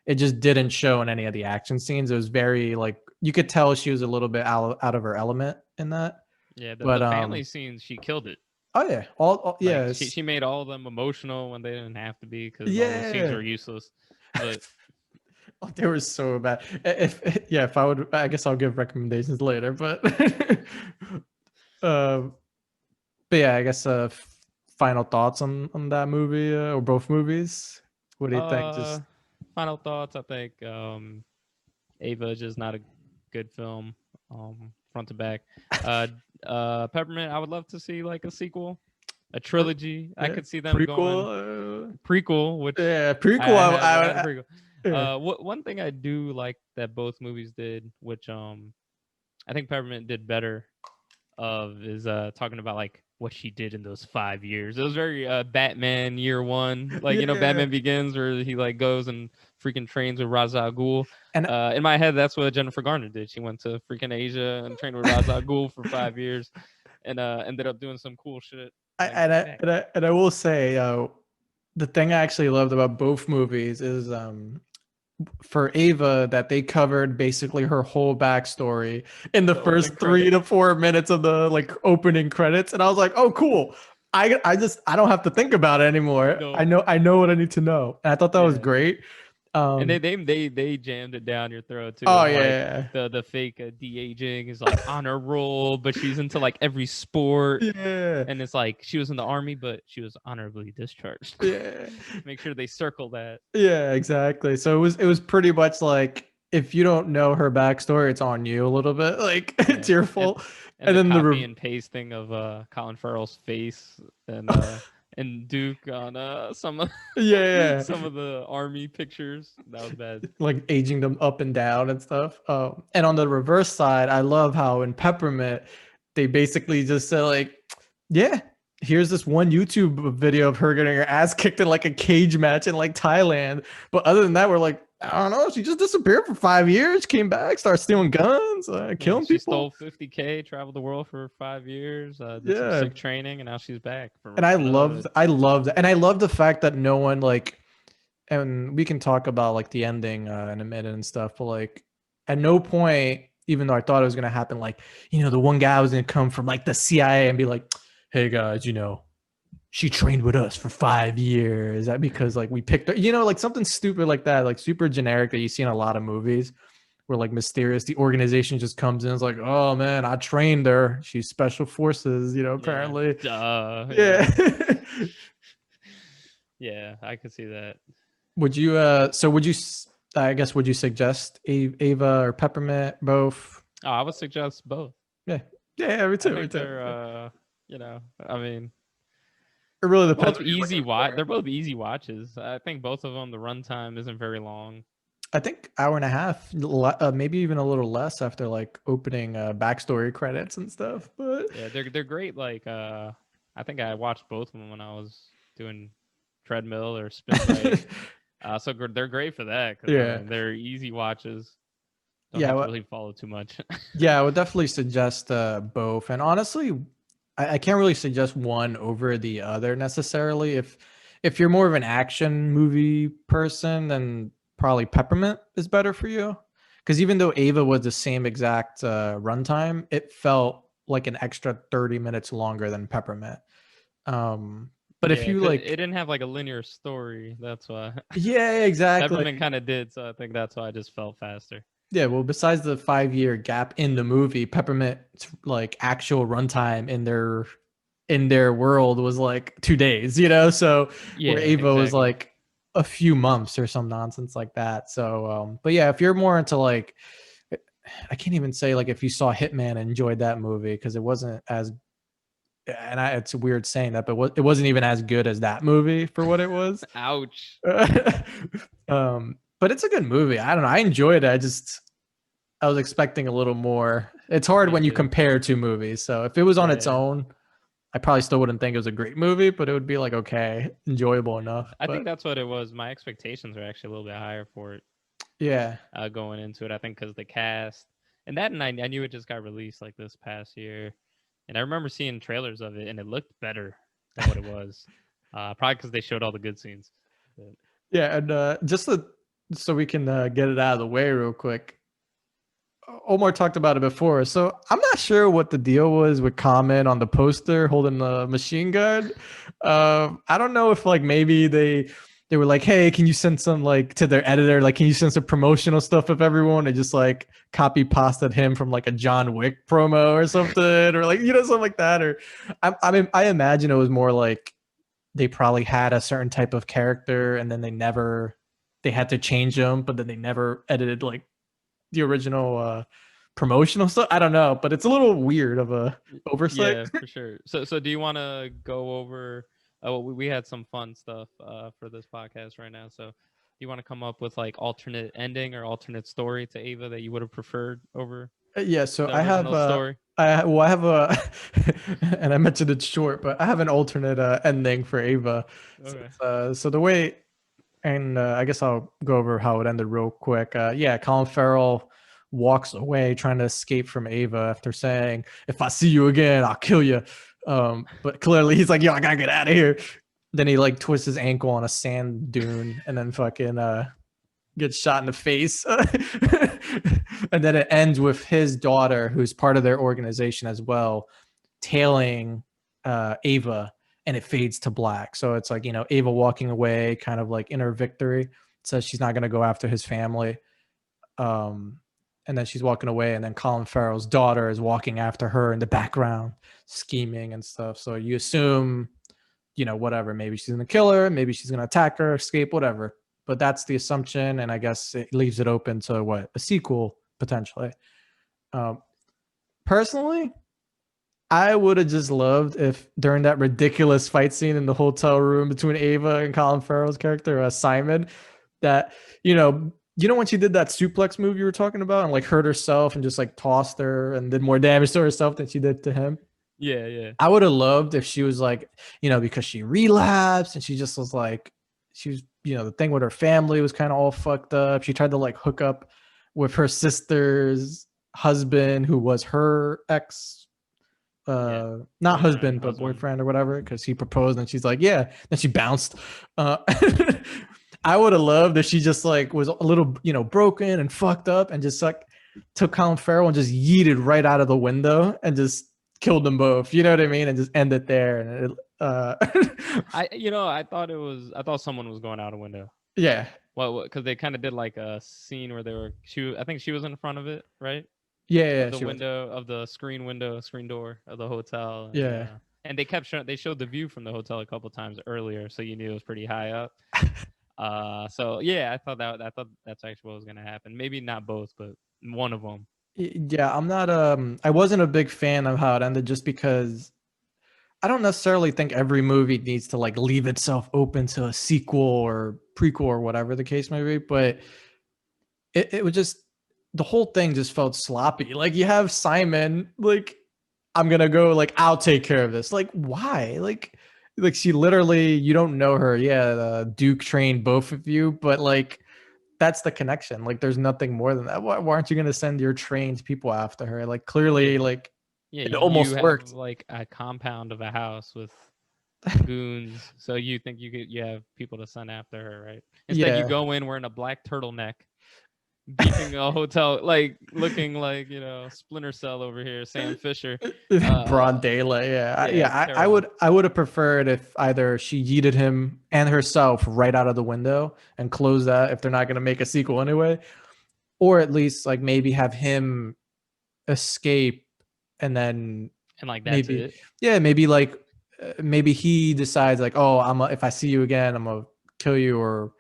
It just didn't show in any of the action scenes. It was very like you could tell she was a little bit out of her element in that. yeah, But the family scenes, she killed it. oh yeah, all Like yes, she made all of them emotional when they didn't have to be, because all those scenes yeah. were useless. But Oh, they were so bad. If I would, I guess I'll give recommendations later. But uh, but yeah, I guess final thoughts on that movie or both movies. What do you think? uh Just final thoughts, I think Ava is just not a good film, front to back. Uh Peppermint, I would love to see like a sequel, a trilogy. I yeah, could see them going prequel. prequel, which Yeah, prequel. I had a prequel. Yeah. One thing I do like that both movies did, which I think Peppermint did better of, is talking about like what she did in those 5 years. It was very Batman Year One, like, you know, Yeah, Batman Begins, where he like goes and freaking trains with Ra's al Ghul. and In my head, that's what Jennifer Garner did. She went to freaking Asia and trained with Ra's al Ghul for 5 years, and ended up doing some cool shit. I Like and I back. and I, and I will say, the thing I actually loved about both movies is for Ava that they covered basically her whole backstory in the The opening first 3 to 4 minutes of the like opening credits, and I was like, oh, cool. I don't have to think about it anymore. No, I know what I need to know, and I thought that was yeah. great. And Um, they jammed it down your throat too, oh of like yeah, the fake de-aging is like honor roll, but she's into like every sport, yeah, and it's like she was in the army, but she was honorably discharged. yeah. Make sure they circle that. Yeah, exactly. So it was pretty much like if you don't know her backstory, it's on you a little bit. Like it's Yeah, your fault. and And the then copy and pasting of Colin Farrell's face and Duke on some of yeah, some of the army pictures. That was bad. like aging them up and down and stuff. And on the reverse side, I love how in Peppermint they basically just said like, yeah, here's this one YouTube video of her getting her ass kicked in like a cage match in like Thailand. But other than that, we're like, I don't know. She just disappeared for 5 years, came back, started stealing guns, Yeah, killing she people. stole 50K, traveled the world for 5 years, did some Yeah, sick training, and now she's back and for I loved, blood. I loved, and I love the fact that no one like, and we can talk about like the ending in a minute and stuff, but like, at no point, even though I thought it was gonna happen, like, the one guy was gonna come from like the CIA and be like, "Hey guys, she trained with us for 5 years. Is that because like we picked her? Like something stupid like that, like super generic that you see in a lot of movies." Where like mysterious, the organization just comes in. It's like, oh man, I trained her. She's special forces, Yeah, apparently. duh. Yeah. Yeah, yeah, I could see that. Would you so would you I guess would you suggest Ava or Peppermint both? Oh, I would suggest both. Yeah. Yeah, me I too, me think too. they're, I mean, It really depends both what you're easy looking watch. for. They're both easy watches. I think both of them, the runtime isn't very long. I think hour and a half, maybe even a little less after like opening backstory credits and stuff. But Yeah, they're great. Like I think I watched both of them when I was doing treadmill or spin bike. They're great for that because I yeah, mean they're easy watches. Don't yeah, have to really follow too much. yeah. I would definitely suggest both. And honestly, I can't really suggest one over the other necessarily. If you're more of an action movie person, then probably Peppermint is better for you. Because even though Ava was the same exact runtime, it felt like an extra 30 minutes longer than Peppermint. But if Yeah, you cause it like, didn't have like a linear story. That's why yeah, exactly. Peppermint kind of did. So I think that's why I just felt faster. Yeah, well, besides the 5 year gap in the movie, Peppermint's like actual runtime in their world was like 2 days, So where Yeah, Ava was exactly. like a few months or some nonsense like that. So, but yeah, if you're more into like, I can't even say like if you saw Hitman and enjoyed that movie because it wasn't as, it's weird saying that, but it wasn't even as good as that movie for what it was. Ouch. But it's a good movie. I don't know. I enjoyed it. I was expecting a little more. It's hard Me when you too. compare two movies. So if it was on its Yeah. own, I probably still wouldn't think it was a great movie, but it would be like okay, enjoyable enough. I think But that's what it was. My expectations were actually a little bit higher for it yeah, going into it. I think because the cast and that, and I knew it just got released like this past year, and I remember seeing trailers of it, and it looked better than what it was. Probably because they showed all the good scenes. But yeah, and so we can get it out of the way real quick. Omar talked about it before, so I'm not sure what the deal was with Common on the poster holding the machine gun. I don't know if like maybe they were like, hey, can you send some like to their editor, like can you send some promotional stuff of everyone? And just like copy pasted him from like a John Wick promo or something, or like something like that. Or I mean, I imagine it was more like they probably had a certain type of character, and then they had to change them, but then they never edited like the original promotional stuff. I don't know, but it's a little weird of a oversight. yeah, for sure. So do you want to go over? Oh, we had some fun stuff for this podcast right now. So, do you want to come up with like alternate ending or alternate story to Ava that you would have preferred over Yeah, so the I have original story? I have a and I mentioned it's short, but I have an alternate ending for Ava. So, Okay. so the way, and I guess I'll go over how it ended real quick. Yeah, Colin Farrell walks away trying to escape from Ava after saying, "If I see you again, I'll kill you." But clearly he's like, "Yo, I gotta get out of here." Then he like twists his ankle on a sand dune, and then fucking gets shot in the face. And then it ends with his daughter, who's part of their organization as well, tailing Ava, and it fades to black. So it's like, Ava walking away, kind of like in her victory, says she's not going to go after his family. Um, and then she's walking away, and then Colin Farrell's daughter is walking after her in the background, scheming and stuff. So you assume, whatever, maybe she's going to kill her, maybe she's going to attack her, escape, whatever. But that's the assumption, and I guess it leaves it open to what, a sequel potentially. Um, Personally, I would have just loved if during that ridiculous fight scene in the hotel room between Ava and Colin Farrell's character, Simon, that when she did that suplex move you were talking about and like hurt herself and just like tossed her and did more damage to herself than she did to him. Yeah, yeah, I would have loved if she was like, because she relapsed and she just was like, she was, the thing with her family was kind of all fucked up. She tried to like hook up with her sister's husband, who was her ex, yeah. not Boyfriend, husband, but husband. boyfriend or whatever, because he proposed and she's like, yeah. Then she bounced. Uh, I would have loved if she just like was a little, broken and fucked up and just like took Colin Farrell and just yeeted right out of the window and just killed them both. You know what I mean? And just end it there. And I thought someone was going out a window. yeah, Well, because they kind of did like a scene where they were. I think she was in front of it, right? Of yeah, the she was. window, of the screen door of the hotel, Yeah, and they kept showing. They showed the view from the hotel a couple times earlier, so you knew it was pretty high up. So yeah, I thought that's actually what was gonna happen. Maybe not both, but one of them. yeah. I'm not. I wasn't a big fan of how it ended, just because I don't necessarily think every movie needs to like leave itself open to a sequel or prequel or whatever the case may be. But it was just the whole thing just felt sloppy. Like you have Simon, like I'm gonna go, like I'll take care of this. Like why? Like she literally, you don't know her. Yeah, Duke trained both of you, but like that's the connection. Like there's nothing more than that. Why aren't you gonna send your trained people after her? Like clearly, Yeah, like yeah. it You almost have worked. like a compound of a house with goons, so you think you have people to send after her, right? Instead, you Yeah, go in wearing a black turtleneck, beefing a hotel, like looking like Splinter Cell over here, Sam Fisher. broad daylight. Yeah, Yeah, yeah. it's I terrible. would have preferred if either she yeeted him and herself right out of the window and closed that if they're not gonna make a sequel anyway, or at least like maybe have him escape and then And like that's maybe, it. yeah, maybe like maybe he decides like, oh, if I see you again, I'm gonna kill you, or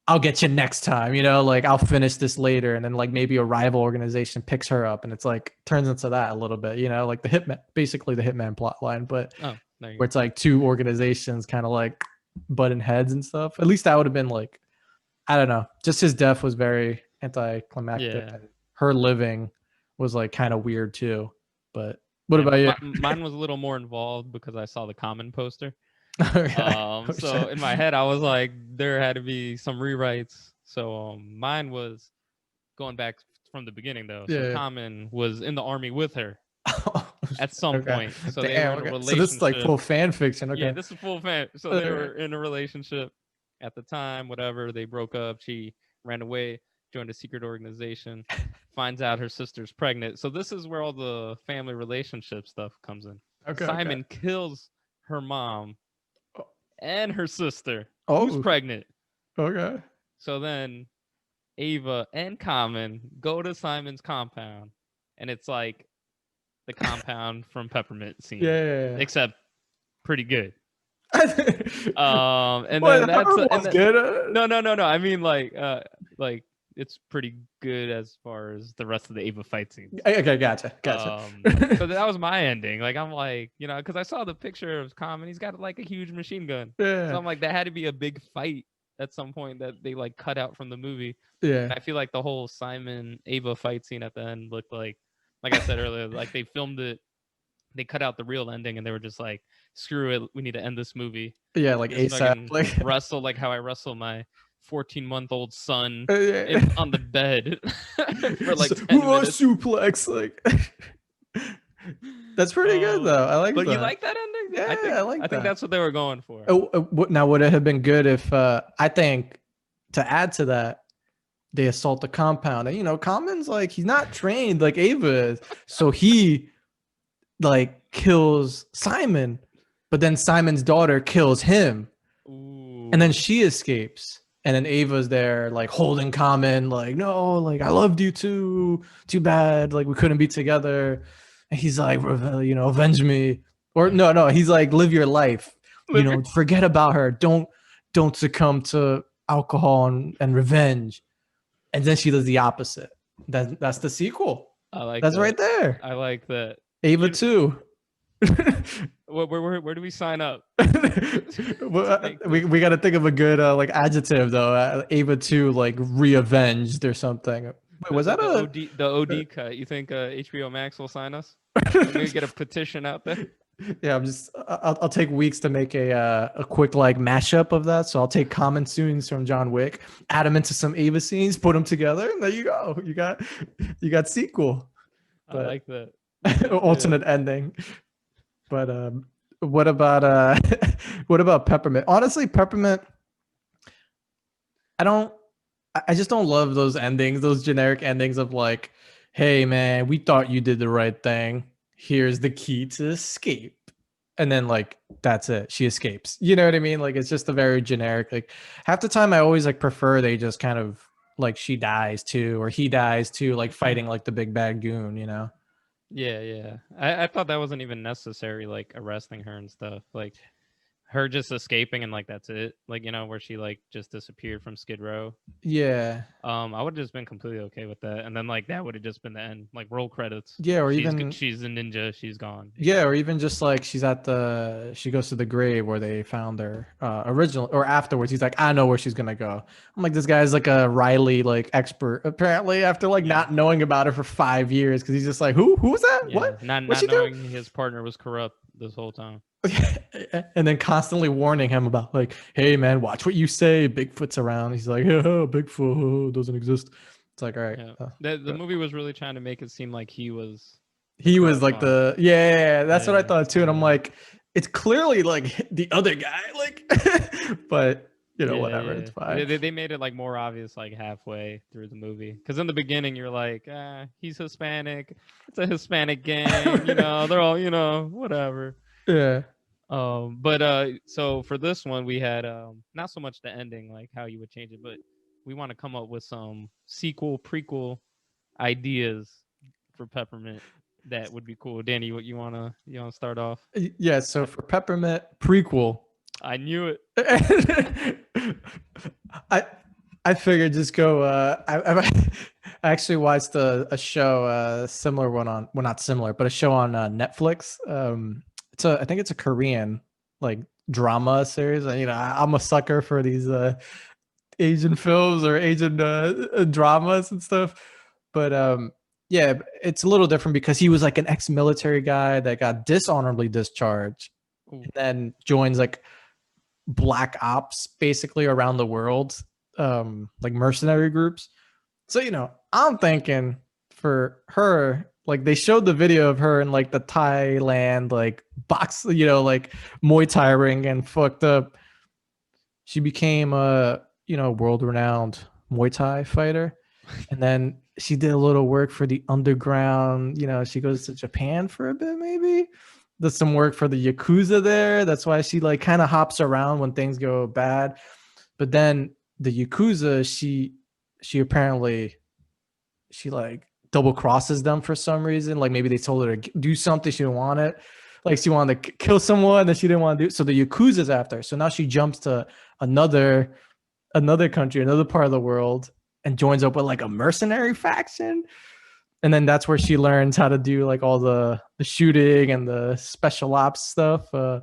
I'll get you next time, like I'll finish this later. And then like maybe a rival organization picks her up and it's like turns into that a little bit, like the hitman, basically the hitman plot line, but Oh, there you where go. it's like two organizations kind of like butting heads and stuff. At least that would have been like, I don't know. Just his death was very anticlimactic, Yeah. and her living was like kind of weird too. But what Yeah, about you? mine was a little more involved because I saw the Common poster. Okay. Oh So shit. in my head, I was like, there had to be some rewrites. So mine was going back from the beginning though. So Yeah. Common was in the army with her Oh, at shit. some Okay. point. So they were Damn. in a Okay. So this is like relationship. full fan fiction. Yeah, Okay. this is full fan. So they Uh, were in a relationship at the time, whatever. They broke up. She ran away, joined a secret organization, finds out her sister's pregnant. So this is where all the family relationship stuff comes in. okay. Okay. Simon kills her mom and her sister, who's Oh. pregnant. Okay. So then Ava and Common go to Simon's compound, and it's like the compound from Peppermint scene, Yeah. except pretty good. Yeah. And Well, then I that's heard and one's then good. no. I mean like it's pretty good as far as the rest of the Ava fight scenes. Okay. Gotcha. Gotcha. So that was my ending. Like I'm like, because I saw the picture of Common, he's got like a huge machine gun. So Yeah. I'm like, that had to be a big fight at some point that they like cut out from the movie. Yeah. I feel like the whole Simon Ava fight scene at the end looked like I said earlier, like they filmed it, they cut out the real ending, and they were just like, screw it, we need to end this movie. Yeah. Like Just ASAP. fucking Like. wrestle like how I wrestle my 14-month-old son Yeah. on the bed for like So, 10 minutes. suplex. Like. That's pretty good though. I like But you that. like that ending? Yeah, I I like think that. that's what they were going for. Oh, now would it have been good if I think to add to that they assault the compound, and Common's like he's not trained like Ava is, so he like kills Simon, but then Simon's daughter kills him, and then Ooh. she escapes, and then Ava's there like holding Common like, no, like I loved you too bad, like we couldn't be together, and he's like, avenge me, or no, he's like, live your life, forget about her, don't succumb to alcohol and revenge, and then she does the opposite. That's the sequel. I like That's that. right there. I like that. Ava 2. Where do we sign up? We got to think of a good like adjective though. Ava 2 like re-avenged or something. Wait, was that a The OD cut? You think HBO Max will sign us? Maybe get a petition out there. Yeah, I'll take weeks to make a quick like mashup of that. So I'll take common scenes from John Wick, add them into some Ava scenes, put them together, and there you go. You got sequel. I like that. Alternate ending. But what about what about Peppermint? Honestly, Peppermint, I don't I just don't love those endings, those generic endings of like, hey man, we thought you did the right thing. Here's the key to escape. And then like that's it. She escapes. You know what I mean? Like it's just a very generic, like half the time I always like prefer they just kind of like she dies too, or he dies too, like fighting like the big bad goon. Yeah. I thought that wasn't even necessary, like arresting her and stuff. Like her just escaping and like that's it, like where she like just disappeared from Skid Row. Yeah. I would have just been completely okay with that, and then like that would have just been the end, like roll credits. Yeah, or She's even she's a ninja. She's gone. yeah, or even just like she goes to the grave where they found her original, or afterwards he's like, I know where she's gonna go. I'm like, this guy's like a Riley like expert apparently after like Yeah. not knowing about her for 5 years, because he's just like, who was that? Yeah, What? not What'd she do? knowing his partner was corrupt this whole time. And then constantly warning him about like, hey man, watch what you say. Bigfoot's around. He's like, oh, Bigfoot doesn't exist. It's like, all right. Yeah, the movie was really trying to make it seem like he was the He was corrupt like one. yeah, that's what I Yeah, thought too. And I'm like, it's clearly like the other guy, like, but whatever, yeah. it's fine. They made it like more obvious like halfway through the movie, because in the beginning you're like, he's Hispanic. It's a Hispanic gang. They're all whatever. Yeah. But so for this one we had not so much the ending, like how you would change it, but we want to come up with some sequel prequel ideas for Peppermint that would be cool. Danny, what you wanna start off? Yeah. So for Peppermint prequel, I knew it. I I figured just go. I actually watched a show, similar one on, well, not similar, but a show on Netflix. I think it's a Korean like drama series. And, I'm a sucker for these Asian films or Asian dramas and stuff. But yeah, it's a little different because he was like an ex-military guy that got dishonorably discharged, Ooh. and then joins like black ops basically around the world, like mercenary groups. So I'm thinking for her, like they showed the video of her in like the Thailand like box, like Muay Thai ring, and fucked up. She became a world renowned Muay Thai fighter, and then she did a little work for the underground. She goes to Japan for a bit, maybe does some work for the Yakuza there. That's why she like kind of hops around when things go bad. But then the Yakuza, she apparently she like double crosses them for some reason. Like maybe they told her to do something she didn't want it. Like she wanted to kill someone that she didn't want to do. So the Yakuza's after her. So now she jumps to another country, another part of the world, and joins up with like a mercenary faction. And then that's where she learns how to do like all the shooting and the special ops stuff. Oh,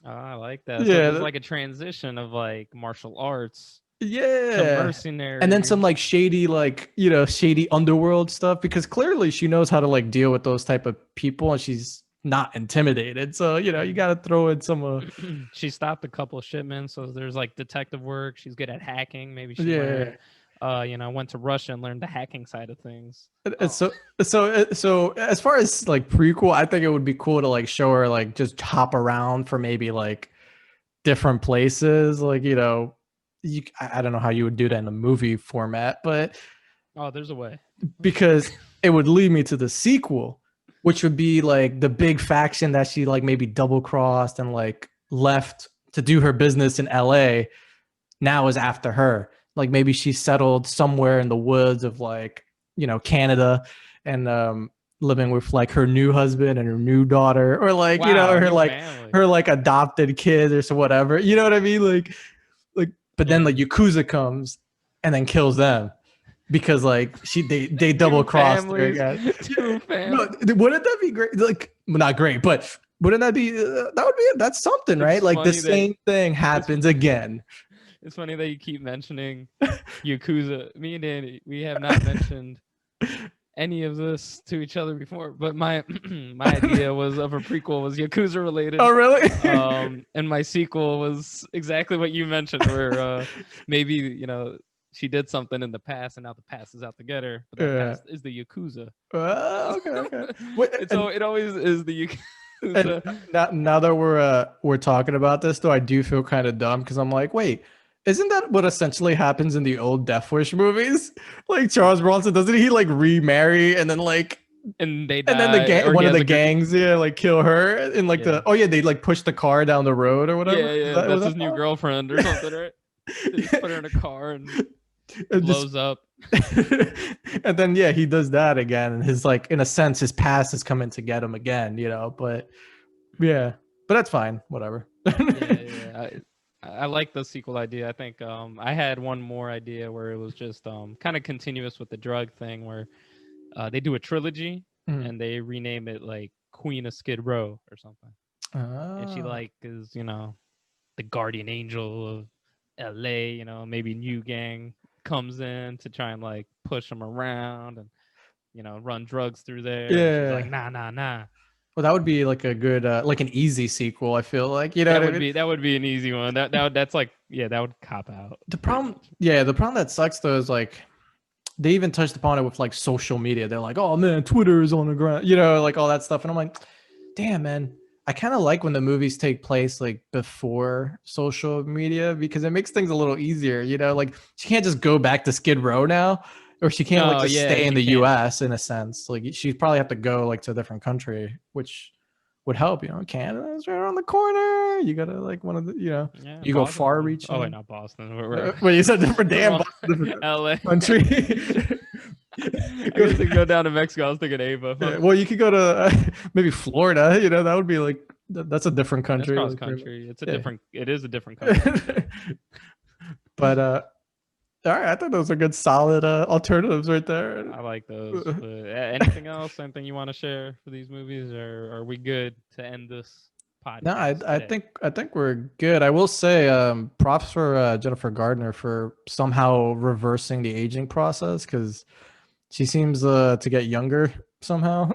I like that. So Yeah, there's like a transition of like martial arts to yeah. mercenary. And then some like shady, like shady underworld stuff, because clearly she knows how to like deal with those type of people, and she's not intimidated. So you got to throw in some. She stopped a couple of shipments, so there's like detective work. She's good at hacking. Maybe she Yeah. learned, went to Russia and learned the hacking side of things. So as far as like prequel, I think it would be cool to like show her like just hop around for maybe like different places, like I don't know how you would do that in a movie format, but Oh, there's a way. because it would lead me to the sequel, which would be like the big faction that she like maybe double crossed and like left to do her business in LA now is after her. Like maybe she settled somewhere in the woods of like Canada, and living with like her new husband and her new daughter, or like Wow, her new like family. her like adopted kids or so whatever. You know what I mean? Like but then the Yakuza comes and then kills them because like they double crossed her again. Two families. No, wouldn't that be great? Like, not great, but wouldn't that be that's something, right? It's Like the funny that- same thing happens again. It's funny that you keep mentioning Yakuza. Me and Danny, we have not mentioned any of this to each other before, but my my idea was of a prequel was Yakuza related. Oh, really? And my sequel was exactly what you mentioned, where maybe she did something in the past and now the past is out to get her, but that past is the Yakuza. Okay. Wait, So it always is the Yakuza. now that we're talking about this, though, I do feel kind of dumb because I'm like, wait, isn't that what essentially happens in the old Death Wish movies? Like Charles Bronson, doesn't he like remarry and then like and they die, and then one of the gangs like kill her in like they like push the car down the road or whatever. Yeah, that's his new girlfriend or something, right? They just put her in a car and blows up. And then he does that again, and his like in a sense his past is coming to get him again, but that's fine, whatever. Yeah. I like the sequel idea. I think I had one more idea where it was just kind of continuous with the drug thing, where they do a trilogy Mhm. and they rename it like Queen of Skid Row or something. And she Ah. like is, the guardian angel of LA, maybe New Gang comes in to try and like push them around and run drugs through there, and she's like, Yeah. nah, nah, nah. Well, that would be like a good, like an easy sequel. I feel like, you know what That I would mean. be that would be an easy one. That's like, yeah, that would cop out The pretty problem, much. yeah, the problem that sucks though is like they even touched upon it with like social media. They're like, oh man, Twitter is on the ground, like all that stuff. And I'm like, damn, man, I kind of like when the movies take place like before social media because it makes things a little easier. Like she can't just go back to Skid Row now, or she can't like No, just yeah, stay in she the can't. U.S. in a sense. Like she'd probably have to go like to a different country, which would help. Canada's right around the corner. You gotta like one of the, Yeah, you go Boston's far cool. Oh wait, reaching. not Boston. We're Well, you said different. we're Damn, wrong. Boston, different LA. country. I guess we go down to Mexico. I was thinking Ava, huh? Yeah, well, you could go to maybe Florida. That would be like that's a different That's country, cross like pretty country. It's a much. different. It is a different country. Yeah. But all right, I thought those are good, solid alternatives right there. I like those. But anything else? Anything you want to share for these movies, or are we good to end this No, I, podcast I today? think I think we're good. I will say, props for Jennifer Gardner for somehow reversing the aging process because she seems to get younger somehow.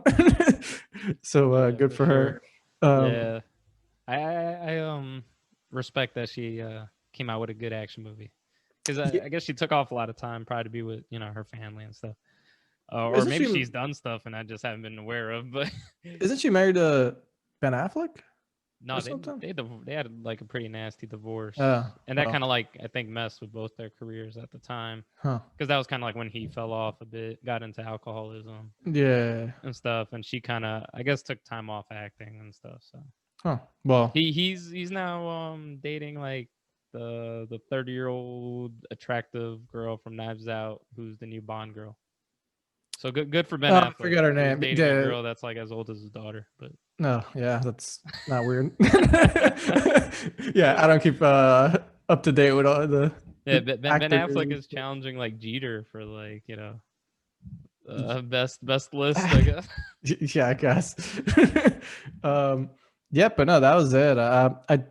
So Yeah, good for for sure. her. Um, Yeah, I respect that she came out with a good action movie, because I guess she took off a lot of time probably to be with her family and stuff, or isn't maybe she she's done stuff and I just haven't been aware of. But isn't she married to Ben Affleck or no, they something? they they had like a pretty nasty Oh, divorce, and that well, kind of like I think messed with both their careers at the time, huh. because that was kind of like when he fell off a bit, got into alcoholism Yeah. and stuff, and she kind of I guess took time off acting and stuff. So Huh. Well, he's now dating like the 30-year-old attractive girl from Knives Out, who's the new Bond girl. So good for Ben oh, I Affleck, forgot her who's name. dating a Yeah. girl that's like as old as his daughter. But No, yeah, that's not weird. Yeah, I don't keep up to date with all yeah, the Ben actor Affleck news. is challenging like Jeter for like best list, I guess. Yeah, I guess. um, yeah, but no, that was it. I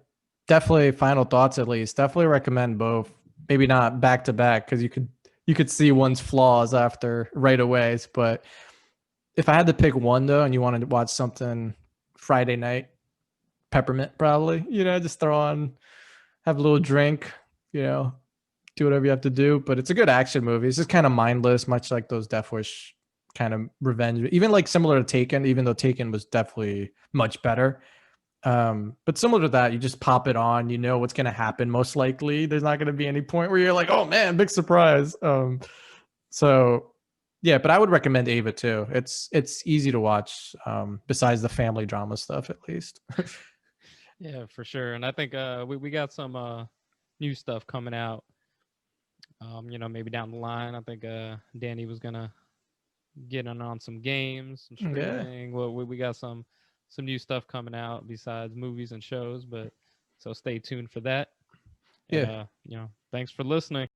definitely final thoughts at least. Definitely recommend both. Maybe not back to back because you could see one's flaws after right away. But if I had to pick one though, and you wanted to watch something Friday night, Peppermint probably. Just throw on, have a little drink. You know, do whatever you have to do. But it's a good action movie. It's just kind of mindless, much like those Death Wish kind of revenge, even like similar to Taken, even though Taken was definitely much better. But similar to that, you just pop it on, you know what's gonna happen. Most likely, there's not gonna be any point where you're like, oh man, big surprise. So yeah, but I would recommend Ava too. It's easy to watch, besides the family drama stuff at least. Yeah, for sure. And I think we got some new stuff coming out. Maybe down the line. I think Danny was gonna get in on some games, some Yeah. streaming. Well, we got some new stuff coming out besides movies and shows, but so stay tuned for that. And Yeah. thanks for listening.